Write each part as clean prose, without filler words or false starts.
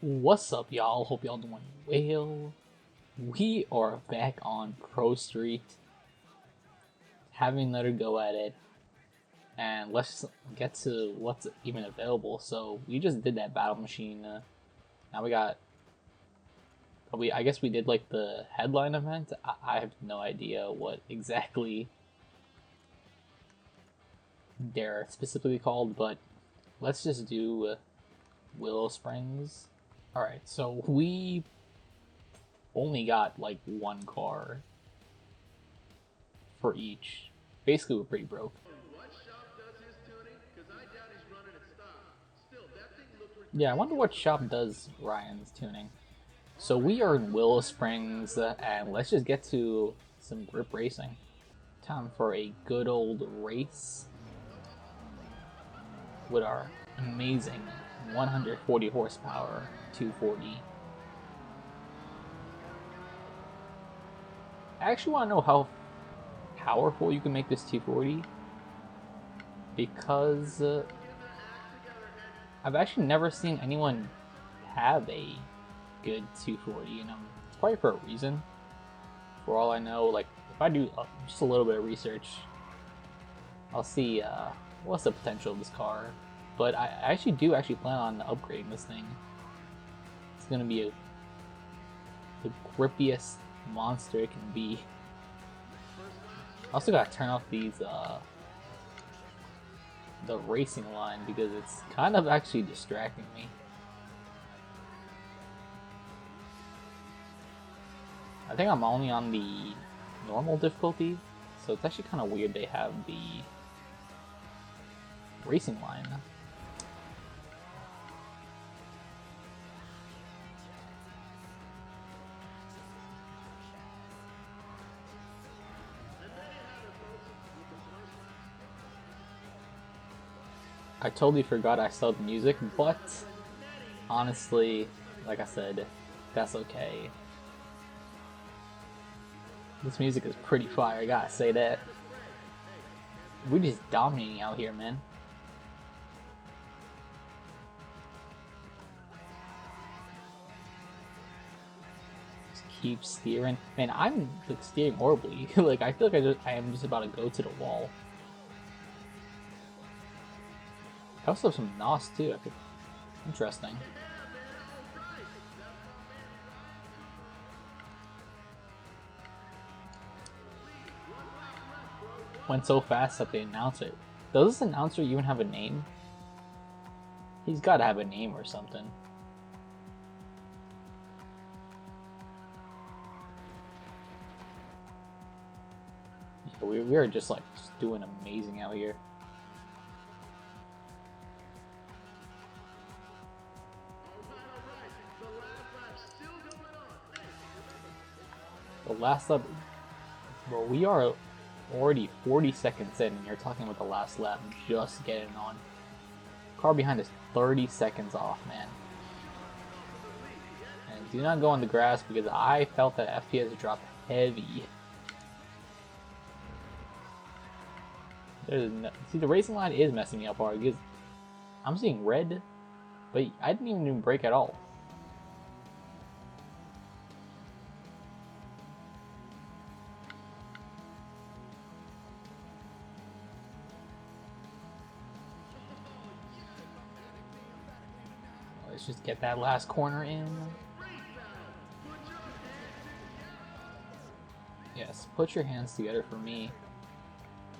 What's up, y'all? Hope y'all doing well. We are back on Pro Street, having another go at it, and let's get to what's even available. So we just did that battle machine. Now we got. I guess we did like the headline event. I have no idea what exactly they're specifically called, but let's just do Willow Springs. Alright, so we only got like one car for each. Basically, we're pretty broke. Yeah, I wonder what shop does Ryan's tuning. So we are in Willow Springs, and let's just get to some grip racing. Time for a good old race with our amazing 140 horsepower 240. I actually want to know how powerful you can make this 240, because I've actually never seen anyone have a good 240, and it's probably for a reason. For all I know, like if I do just a little bit of research, I'll see what's the potential of this car. But I actually plan on upgrading this thing. It's gonna be the grippiest monster it can be. I also gotta turn off these the racing line because it's kind of actually distracting me. I think I'm only on the normal difficulty, so it's actually kind of weird they have the racing line. I totally forgot I still have music, but honestly, like I said, that's okay. This music is pretty fire, I gotta say that. We're just dominating out here, man. Just keep steering. Man, I'm like steering horribly. Like I feel like I am just about to go to the wall. I also have some NOS too. Interesting. Went so fast that they announced it. Does this announcer even have a name? He's gotta have a name or something. Yeah, we are just like just doing amazing out here. The last lap, well, we are already 40 seconds in, and you're talking about the last lap just getting on. Car behind is 30 seconds off, man. And do not go on the grass because I felt that FPS drop heavy. See, the racing line is messing me up hard because I'm seeing red, but I didn't even brake at all. Let's just get that last corner in. Yes, put your hands together for me.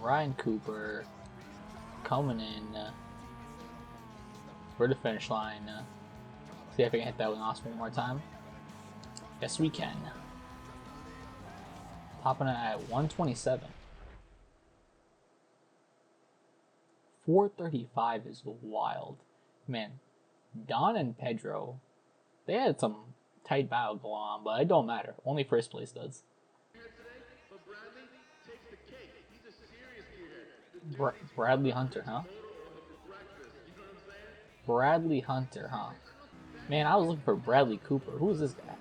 Ryan Cooper coming in for the finish line. See if I can hit that with NOS one more time. Yes, we can. Topping it at 127. 435 is wild. Man, Don and Pedro, they had some tight battle going on, but it don't matter. Only first place does. Bradley Hunter, huh? Bradley Hunter, huh? Man, I was looking for Bradley Cooper. Who is this guy?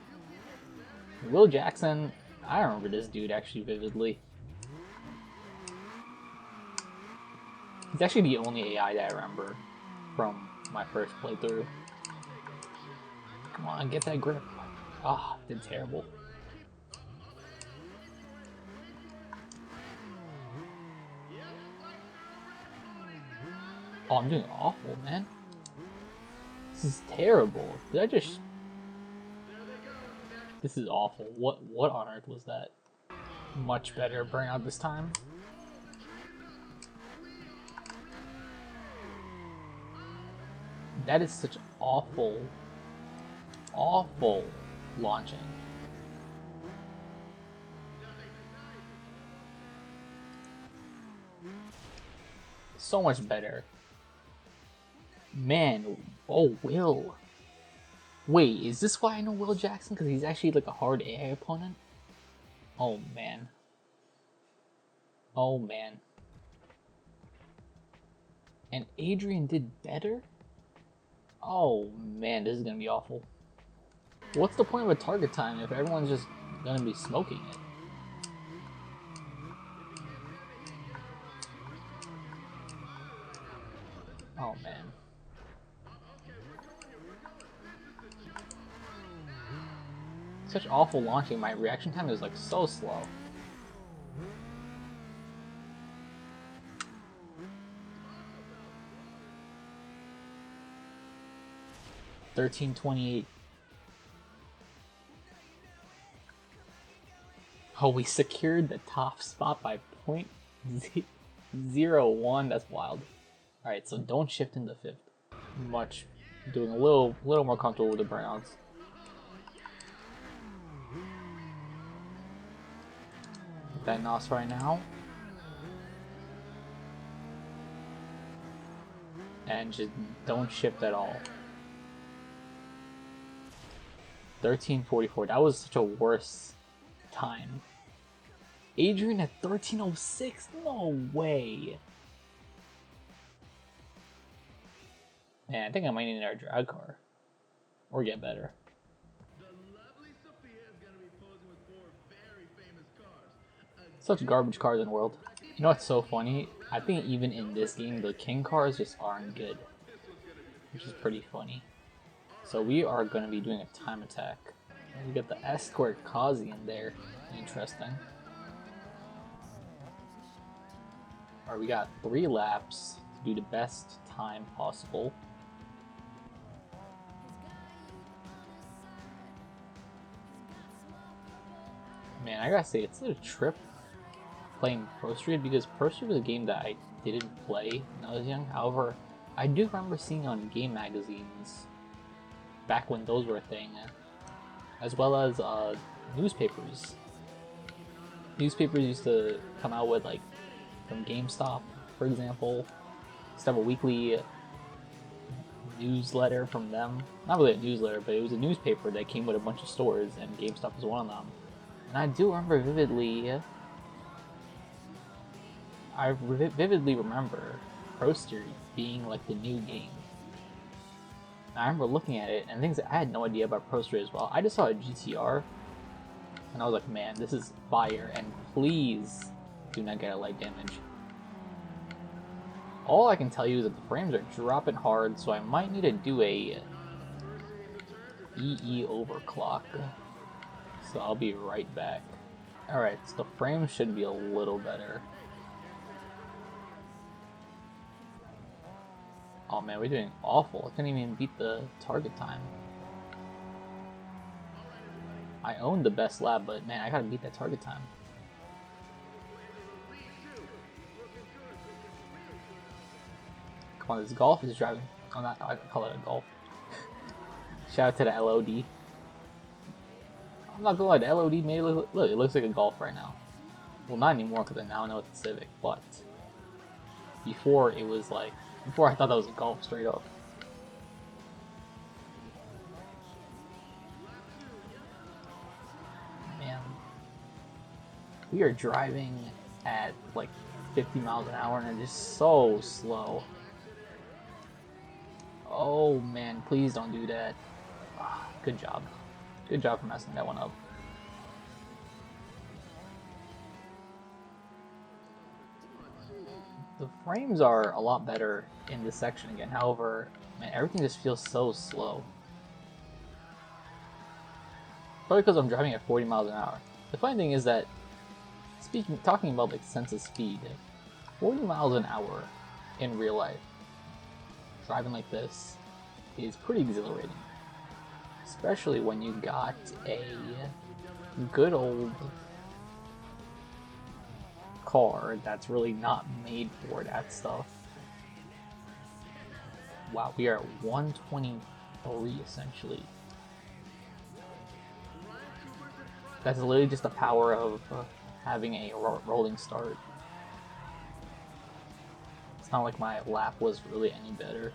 Will Jackson. I remember this dude actually vividly. He's actually the only AI that I remember from my first playthrough. Come on, get that grip. Ah, did terrible. Oh, I'm doing awful, man. This is terrible. Did I just... This is awful. What on earth was that? Much better burnout this time. That is such awful, awful launching. So much better. Man, oh, Will. Wait, is this why I know Will Jackson? Because he's actually like a hard AI opponent? Oh, man. Oh, man. And Adrian did better? Oh, man, this is going to be awful. What's the point of a target time if everyone's just going to be smoking it? Oh, man. Such awful launching. My reaction time is like so slow. $13.28. Oh, we secured the top spot by .01. That's wild. All right, so don't shift into fifth. Much, doing a little more comfortable with the burnouts. Get that NOS right now. And just don't shift at all. 13:44. That was such a worse time. Adrian at 13:06. No way. Man, I think I might need another drag car, or get better. Such garbage cars in the world. You know what's so funny? I think even in this game, the king cars just aren't good, which is pretty funny. So we are going to be doing a time attack. And we got the Escort Kazi in there. Interesting. Alright, we got 3 laps to do the best time possible. Man, I gotta say, it's a trip playing ProStreet, because ProStreet was a game that I didn't play when I was young. However, I do remember seeing on game magazines back when those were a thing, as well as newspapers. Newspapers used to come out with, like, from GameStop, for example. Used to have a weekly newsletter from them. Not really a newsletter, but it was a newspaper that came with a bunch of stores, and GameStop was one of them. And I do remember vividly, I vividly remember ProStreet being like the new game. I remember looking at it and things that I had no idea about ProStreet as well. I just saw a GTR and I was like, man, this is fire, and please do not get a leg damage. All I can tell you is that the frames are dropping hard, so I might need to do a EE overclock. So I'll be right back. Alright, so the frames should be a little better. Oh man, we're doing awful. I couldn't even beat the target time. I own the best lap, but man, I gotta beat that target time. Come on, this Golf is driving. Oh, not, I call it a Golf. Shout out to the LOD. I'm not gonna lie, the LOD made it look, it looks like a Golf right now. Well, not anymore, because I now know it's a Civic, but before it was like, before I thought that was a Golf straight up. Man, we are driving at like 50 miles an hour and it's just so slow. Oh man, please don't do that. Good job. Good job for messing that one up. The frames are a lot better in this section again. However, man, everything just feels so slow. Probably because I'm driving at 40 miles an hour. The funny thing is that, talking about like sense of speed, 40 miles an hour in real life, driving like this, is pretty exhilarating. Especially when you got a good old car that's really not made for that stuff. Wow, we are at 123 essentially. That's literally just the power of having a rolling start. It's not like my lap was really any better.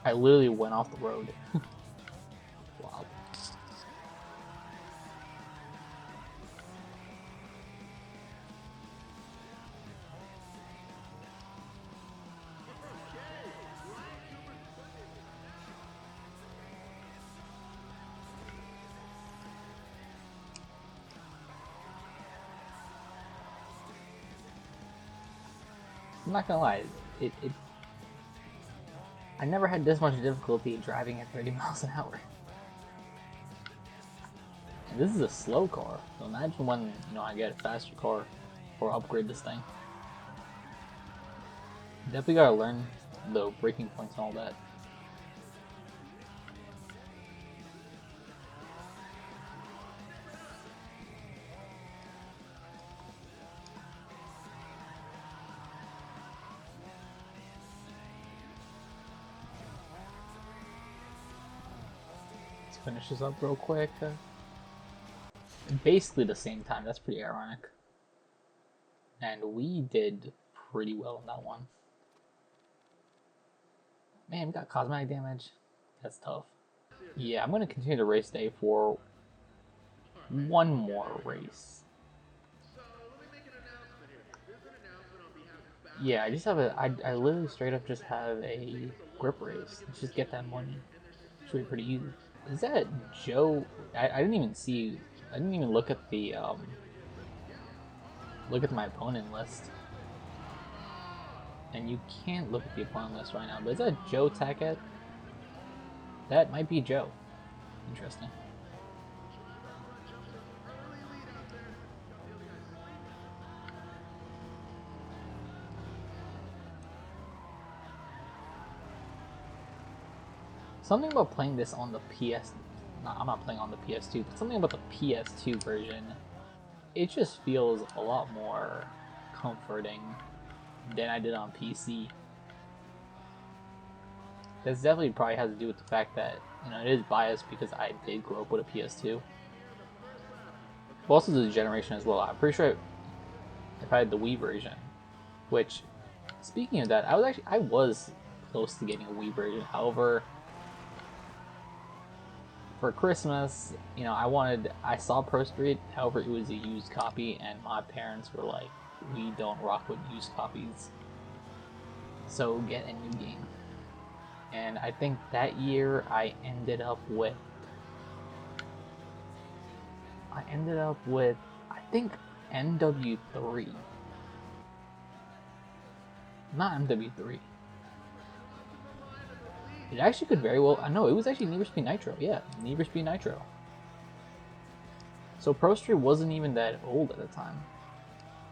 I literally went off the road. Wow. I'm not gonna lie, I never had this much difficulty driving at 30 miles an hour. And this is a slow car, so imagine when I get a faster car or upgrade this thing. Definitely gotta learn the braking points and all that. Finish this up real quick. Basically the same time, that's pretty ironic. And we did pretty well in that one. Man, we got cosmetic damage. That's tough. Yeah, I'm gonna continue the race day for one more race. Yeah, I just have I literally straight up just have a grip race. Let's just get that money. Should be pretty easy. Is that Joe? I didn't even see. I didn't even look at the look at my opponent list. And you can't look at the opponent list right now. But is that Joe Tackett? That might be Joe. Interesting. Something about playing this on the PS... No, I'm not playing on the PS2, but something about the PS2 version, it just feels a lot more comforting than I did on PC. This definitely probably has to do with the fact that, it is biased because I did grow up with a PS2. But also the generation as well. I'm pretty sure if I had the Wii version, which, speaking of that, I was close to getting a Wii version. However, for Christmas, I saw ProStreet, however it was a used copy, and my parents were like, we don't rock with used copies, so get a new game. And I think that year I ended up with, I think MW3. Not MW3. It actually could very well... No, it was actually Need for Speed Nitro. Yeah, Need for Speed Nitro. So ProStreet wasn't even that old at the time.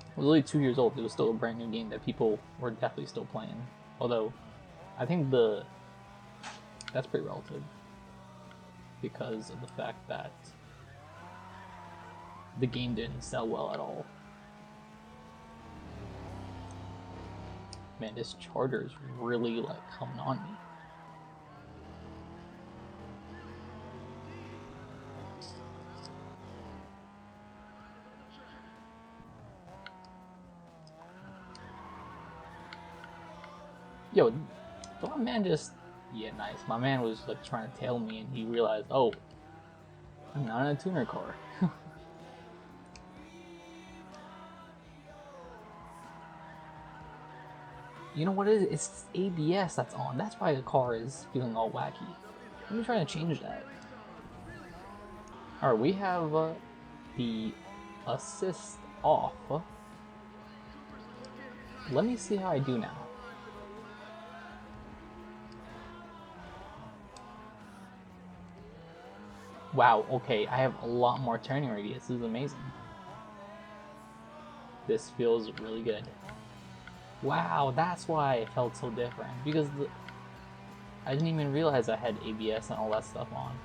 It was only 2 years old. It was still a brand new game that people were definitely still playing. Although, I think that's pretty relative. Because of the fact that the game didn't sell well at all. Man, this charger is really, coming on me. Yo, my man just... Yeah, nice. My man was trying to tail me and he realized, oh, I'm not in a tuner car. You know what it is? It's ABS that's on. That's why the car is feeling all wacky. Let me try to change that. Alright, we have the assist off. Let me see how I do now. Wow, okay, I have a lot more turning radius. This is amazing. This feels really good. Wow, that's why it felt so different. Because I didn't even realize I had ABS and all that stuff on.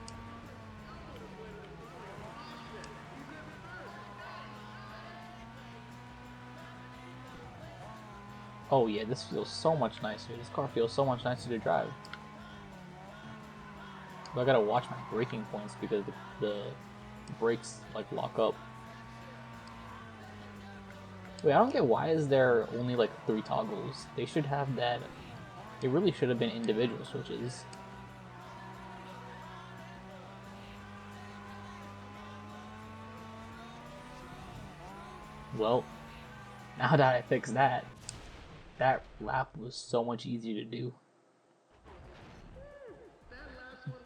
Oh yeah, this feels so much nicer. This car feels so much nicer to drive. But I gotta watch my braking points because the brakes like lock up. Wait, I don't get why is there only like 3 toggles? They should have that. It really should have been individual switches. Well, now that I fixed that, that lap was so much easier to do.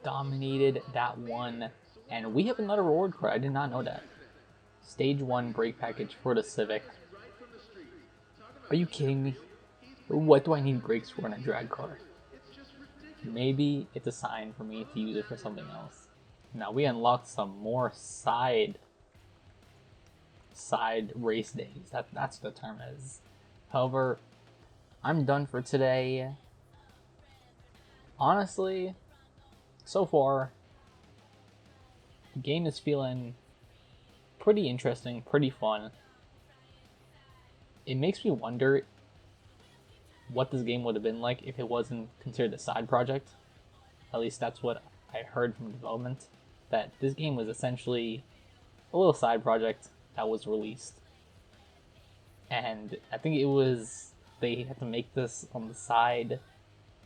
Dominated that one, and we have another reward card. I did not know that. Stage 1 brake package for the Civic. Are you kidding me? What do I need brakes for in a drag car? Maybe it's a sign for me to use it for something else. Now we unlocked some more side race days. That's what the term is. However, I'm done for today. Honestly, so far, the game is feeling pretty interesting, pretty fun. It makes me wonder what this game would have been like if it wasn't considered a side project. At least that's what I heard from development, that this game was essentially a little side project that was released. And I think it was, they had to make this on the side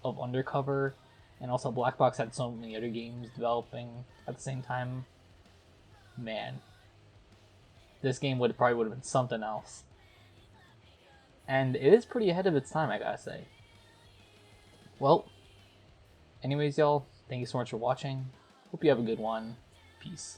of Undercover, and also Black Box had so many other games developing at the same time. Man, this game probably would have been something else. And it is pretty ahead of its time, I gotta say. Well, anyways, y'all, thank you so much for watching. Hope you have a good one. Peace.